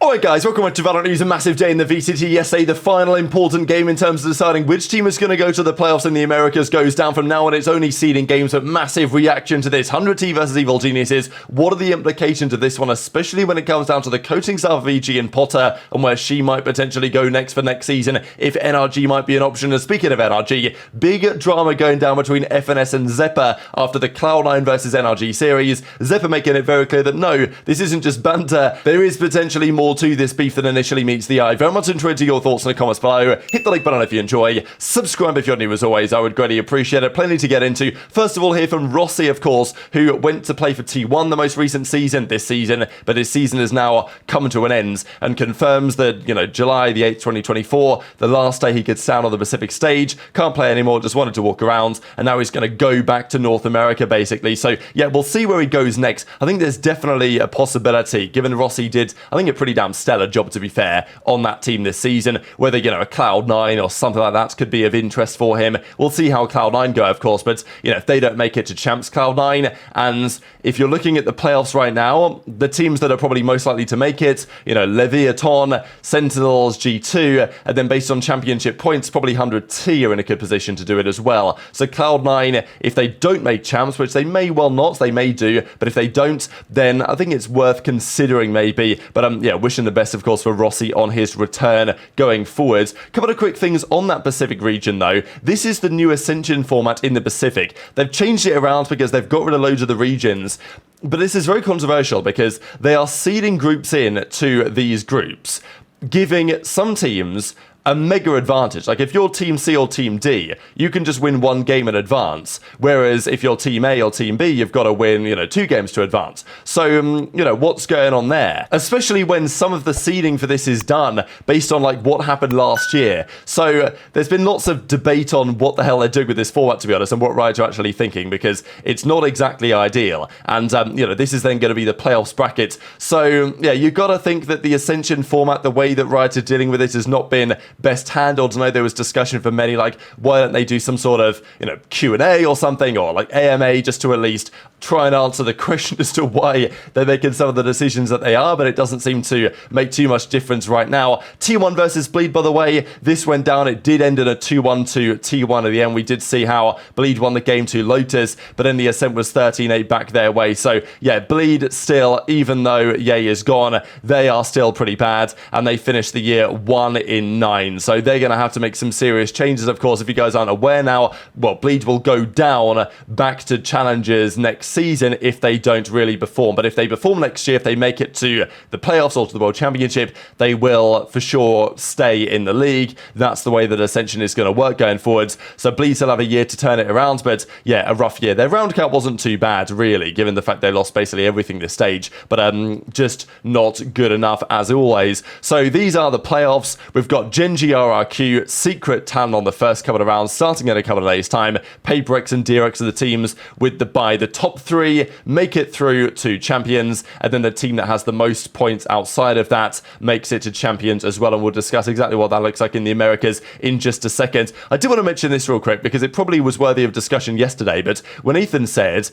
Alright guys, welcome back to VALORANT News. A massive day in the VCT yesterday. The final important game in terms of deciding which team is going to go to the playoffs in the Americas goes down from now on. It's only seeding games, but massive reaction to this. 100T versus Evil Geniuses. What are the implications of this one, especially when it comes down to the coaching staff of EG and Potter and where she might potentially go next for next season, if NRG might be an option. And speaking of NRG, big drama going down between FNS and Xeppaa after the Cloud9 versus NRG series. Xeppaa making it very clear that no, this isn't just banter. There is potentially more to this beef than initially meets the eye. Very much enjoyed your thoughts in the comments below. Hit the like button if you enjoy. Subscribe if you're new as always. I would greatly appreciate it. Plenty to get into. First of all, hear from Rossi, of course, who went to play for T1 the most recent season, this season, but his season has now come to an end and confirms that, July the 8th, 2024, the last day he could stand on the Pacific stage, can't play anymore, just wanted to walk around, and now he's going to go back to North America, basically. So, yeah, we'll see where he goes next. I think there's definitely a possibility, given Rossi did, I think, a pretty damn stellar job, to be fair, on that team this season. Whether, a Cloud9 or something like that could be of interest for him. We'll see how Cloud9 go, of course, but, if they don't make it to Champs Cloud9, and if you're looking at the playoffs right now, the teams that are probably most likely to make it, Leviathan, Sentinels, G2, and then based on championship points, probably 100T are in a good position to do it as well. So Cloud9, if they don't make Champs, which they may well not, they may do, but if they don't, then I think it's worth considering maybe. But wishing the best, of course, for Rossi on his return going forward. Couple of quick things on that Pacific region, though. This is the new Ascension format in the Pacific. They've changed it around because they've got rid of loads of the regions. But this is very controversial because they are seeding groups in to these groups, giving some teams a mega advantage. Like if you're Team C or Team D, you can just win one game in advance. Whereas if you're Team A or Team B, you've got to win, 2 games to advance. So, what's going on there? Especially when some of the seeding for this is done based on what happened last year. So there's been lots of debate on what the hell they're doing with this format, to be honest, and what Riot are actually thinking, because it's not exactly ideal. And, this is then going to be the playoffs bracket. So, yeah, you've got to think that the Ascension format, the way that Riot are dealing with it, has not been best handled. I know there was discussion for many, why don't they do some sort of, Q&A or something, or AMA, just to at least try and answer the question as to why they're making some of the decisions that they are, but it doesn't seem to make too much difference right now. T1 versus Bleed, by the way, this went down. It did end in a 2-1 to T1 at the end. We did see how Bleed won the game to Lotus, but then the Ascent was 13-8 back their way. So, yeah, Bleed still, even though Ye is gone, they are still pretty bad, and they finished the year 1-9. So they're going to have to make some serious changes, of course. If you guys aren't aware now, well, Bleed will go down back to Challengers next season if they don't really perform. But if they perform next year, if they make it to the playoffs or to the World Championship, they will for sure stay in the league. That's the way that Ascension is going to work going forwards. So Bleed still have a year to turn it around, but yeah, a rough year. Their round count wasn't too bad, really, given the fact they lost basically everything this stage, but just not good enough as always. So these are the playoffs. We've got Gen.G RRQ, Secret Talent on the first couple of rounds, starting in a couple of days' time. Paperex and Direx are the teams with the bye. The top 3 make it through to Champions, and then the team that has the most points outside of that makes it to Champions as well, and we'll discuss exactly what that looks like in the Americas in just a second. I do want to mention this real quick because it probably was worthy of discussion yesterday, but when Ethan said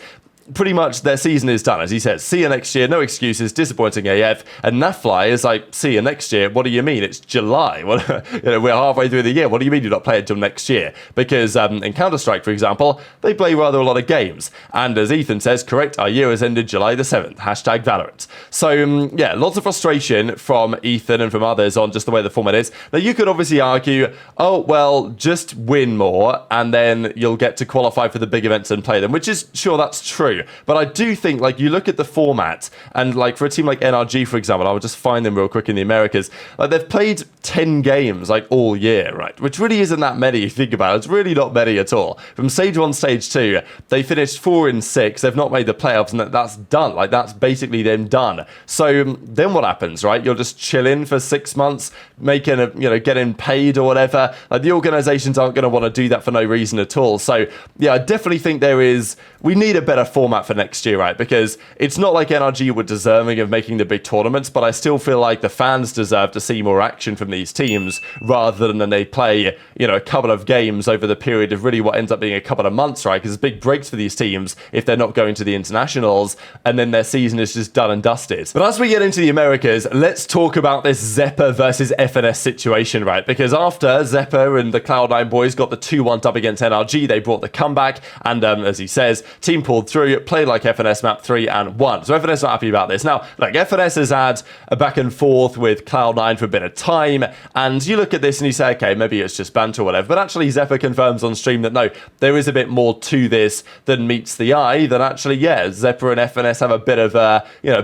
pretty much their season is done, as he says, see you next year, no excuses, disappointing AF, and Nafly is like, see you next year. What do you mean? It's July. Well, we're halfway through the year. What do you mean you don't play until next year? Because in Counter-Strike, for example, they play rather a lot of games, and as Ethan says, correct, our year has ended July the 7th, hashtag Valorant. So yeah, lots of frustration from Ethan and from others on just the way the format is. Now you could obviously argue, oh well, just win more and then you'll get to qualify for the big events and play them, which is, sure, that's true. But I do think, you look at the format, and, for a team like NRG, for example, I would just find them real quick in the Americas, they've played 10 games, all year, right? Which really isn't that many, if you think about it. It's really not many at all. From Stage 1, Stage 2, they finished 4-6. They've not made the playoffs, and that's done. That's basically them done. So then what happens, right? You're just chilling for 6 months, making getting paid or whatever. The organizations aren't going to want to do that for no reason at all. So, yeah, I definitely think we need a better format format for next year, right? Because it's not like NRG were deserving of making the big tournaments, but I still feel like the fans deserve to see more action from these teams rather than they play, you know, a couple of games over the period of really what ends up being a couple of months, right? Because it's big breaks for these teams if they're not going to the internationals, and then their season is just done and dusted. But as we get into the Americas, let's talk about this Xeppaa versus FNS situation, right? Because after Xeppaa and the Cloud9 boys got the 2-1 dub against NRG, they brought the comeback, and as he says, team pulled through, played like FNS map 3 and 1. So FNS not happy about this. Now, like, FNS has had a back and forth with Cloud9 for a bit of time, and you look at this and you say, okay, maybe it's just banter or whatever, but actually Xeppaa confirms on stream that no, there is a bit more to this than meets the eye, that actually, yeah, Xeppaa and FNS have a bit of,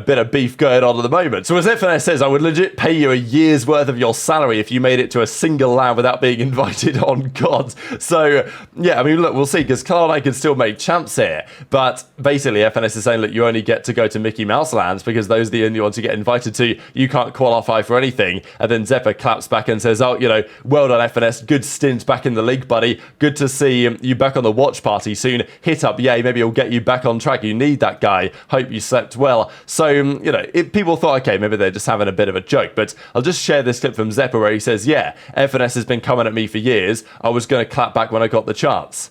bit of beef going on at the moment. So as FNS says, I would legit pay you a year's worth of your salary if you made it to a single LAN without being invited on God. So, yeah, I mean, look, we'll see, because Cloud9 can still make champs here, but basically FNS is saying, look, you only get to go to Mickey Mouse lands because those are the only ones you get invited to. You can't qualify for anything. And then Xeppaa claps back and says, oh, you know, well done FNS, good stint back in the league, buddy. Good to see you back on the watch party soon. Hit up, yay, maybe he'll get you back on track. You need that guy. Hope you slept well. So, you know, people thought, okay, maybe they're just having a bit of a joke, but I'll just share this clip from Xeppaa where he says, yeah, FNS has been coming at me for years. I was going to clap back when I got the chance.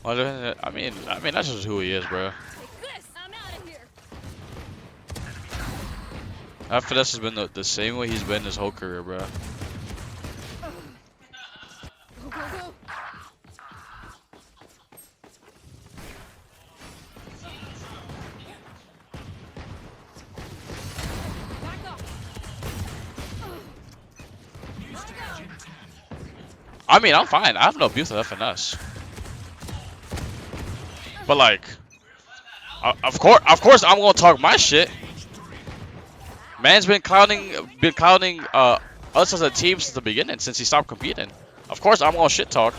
I mean, that's just who he is, bro. FNS has been the same way he's been his whole career, bro. I mean, I'm fine. I have no beef with FNS. But like, of course, I'm gonna talk my shit. Man's been clowning us as a team since the beginning, since he stopped competing. Of course, I'm gonna shit talk.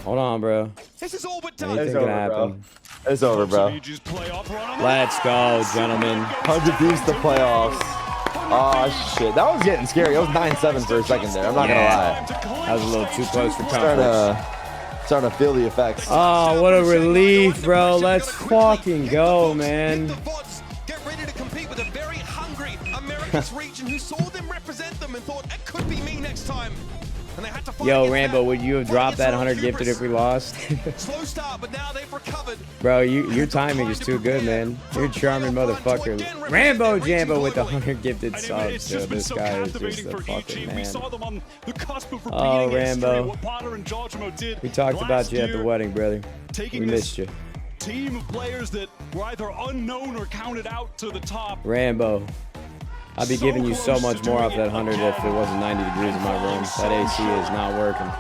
Hold on, bro. This is all but done. Anything can happen. It's over, bro. Let's go, gentlemen. 100 views the playoffs. Oh shit, that was getting scary. It was 9-7 for a second there. I'm not gonna lie. That was a little too close for comfort. Starting to feel the effects. Oh, what a relief, bro. Let's fucking go, man. Get ready to compete with a very hungry Americas region who saw them represent them and thought it could be me next time. And they had to fight. Yo, Rambo, would you have dropped that 100 gifted if we lost? Slow start, but now they've recovered. Bro, your timing is too good, man. You're a charming motherfucker. Rambo Jambo with the 100 gifted subs, dude. This guy is just a fucking man. Oh, Rambo. We talked about you at the wedding, brother. We missed you. Team of players that were either unknown or counted out to the top. Rambo. I'd be giving you so much more off that 100 if it wasn't 90 degrees in my room. That AC is not working.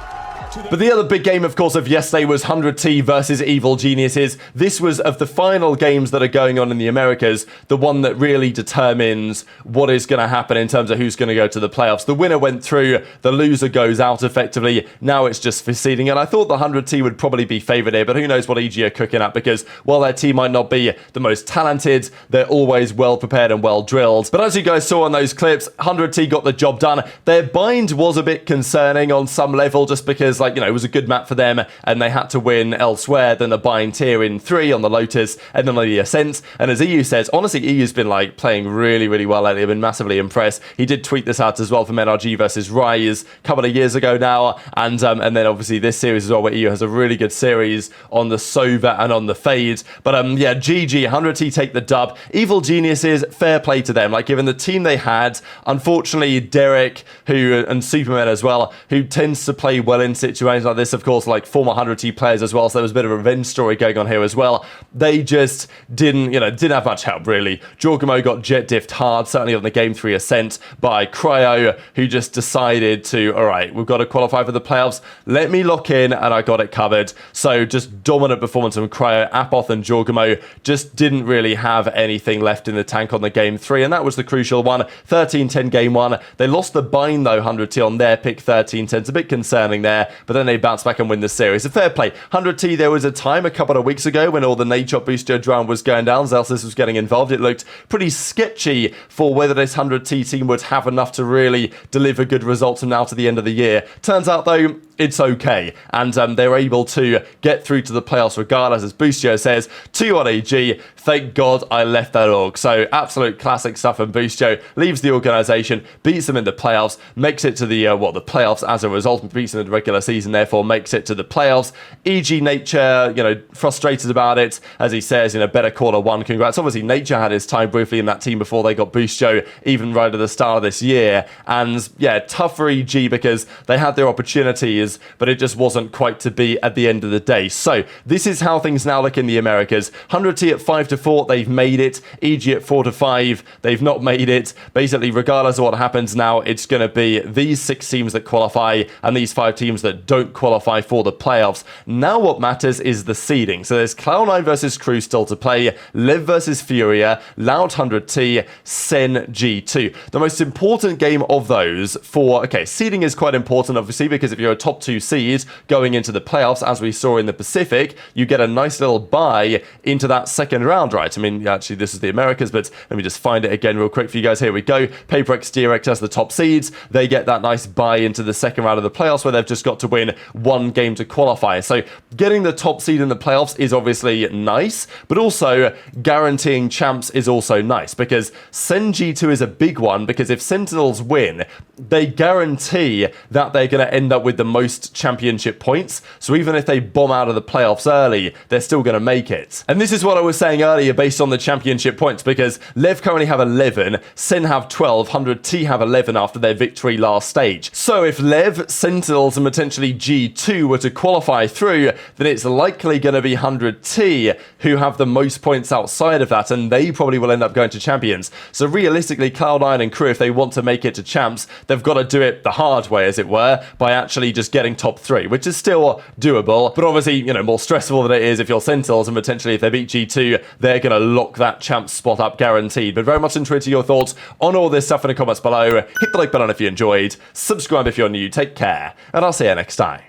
But the other big game, of course, of yesterday was 100T versus Evil Geniuses. This was, of the final games that are going on in the Americas, the one that really determines what is going to happen in terms of who's going to go to the playoffs. The winner went through, the loser goes out effectively. Now it's just for seeding, and I thought the 100T would probably be favoured here, but who knows what EG are cooking at, because while their team might not be the most talented, they're always well prepared and well drilled. But as you guys saw on those clips, 100T got the job done. Their bind was a bit concerning on some level, just because, like, you know, it was a good map for them and they had to win elsewhere than the bind tier in 3 on the Lotus and then on the Ascent. And as EU says, honestly, EU's been like playing really, really well lately. I've been massively impressed. He did tweet this out as well from NRG versus Rise a couple of years ago now. And then obviously this series as well, where EU has a really good series on the Sova and on the Fade. But yeah, GG, 100T take the dub. Evil Geniuses, fair play to them. Like, given the team they had, unfortunately, Derek, and Superman as well, who tends to play well in situations like this, of course, like former 100T players as well, so there was a bit of a revenge story going on here as well. They just didn't have much help, really. Jorgamo got jet diffed hard, certainly on the Game 3 Ascent, by Cryo, who just decided to, all right, we've got to qualify for the playoffs. Let me lock in, and I got it covered. So just dominant performance from Cryo. Apoth and Jorgamo just didn't really have anything left in the tank on the Game 3, and that was the crucial one. 13-10 Game 1. They lost the bind, though, 100T on their pick 13-10. It's a bit concerning there, but then they bounce back and win the series. A fair play. 100T, there was a time a couple of weeks ago when all the Nade Shot Boostio drama was going down, Xelsis was getting involved. It looked pretty sketchy for whether this 100T team would have enough to really deliver good results from now to the end of the year. Turns out, though, it's okay, and they're able to get through to the playoffs regardless, as Boostio says, 2-1 AG, thank God I left that org. So absolute classic stuff, and Boostio leaves the organization, beats them in the playoffs, makes it to the the playoffs as a result, beats them in the regular season, therefore makes it to the playoffs. EG Nature, frustrated about it, as he says, better quarter one, congrats. Obviously Nature had his time briefly in that team before they got Boostio, even right at the start of this year, and yeah, tough for EG because they had their opportunities, but it just wasn't quite to be at the end of the day. So this is how things now look in the Americas. 100T at 5-4, they've made it. EG at 4-5, they've not made it. Basically, regardless of what happens now, it's going to be these 6 teams that qualify and these 5 teams that don't qualify for the playoffs. Now what matters is the seeding. So there's Cloud9 versus Crew still to play, Liv versus Furia, Loud 100T, Sen G2. The most important game of those seeding is quite important, obviously, because if you're a top 2 seed going into the playoffs, as we saw in the Pacific, you get a nice little bye into that second round, right? I mean, actually, this is the Americas, but let me just find it again real quick for you guys. Here we go. PaperX, DRX as the top seeds. They get that nice bye into the second round of the playoffs where they've just got to win 1 game to qualify. So getting the top seed in the playoffs is obviously nice, but also guaranteeing champs is also nice, because Sen G2 is a big one, because if Sentinels win, they guarantee that they're going to end up with the most championship points. So even if they bomb out of the playoffs early, they're still going to make it. And this is what I was saying earlier based on the championship points, because Lev currently have 11, Sen have 12, 100T have 11 after their victory last stage. So if Lev, Sentinels and potentially G2 were to qualify through, then it's likely going to be 100T who have the most points outside of that, and they probably will end up going to champions. So realistically, Cloud9 and Crew, if they want to make it to champs, they've got to do it the hard way, as it were, by actually just getting top 3, which is still doable, but obviously, more stressful than it is if you're Sentinels, and potentially if they beat G2, they're going to lock that champ spot up guaranteed. But very much interested in your thoughts on all this stuff in the comments below. Hit the like button if you enjoyed, subscribe if you're new, take care, and I'll see you next time.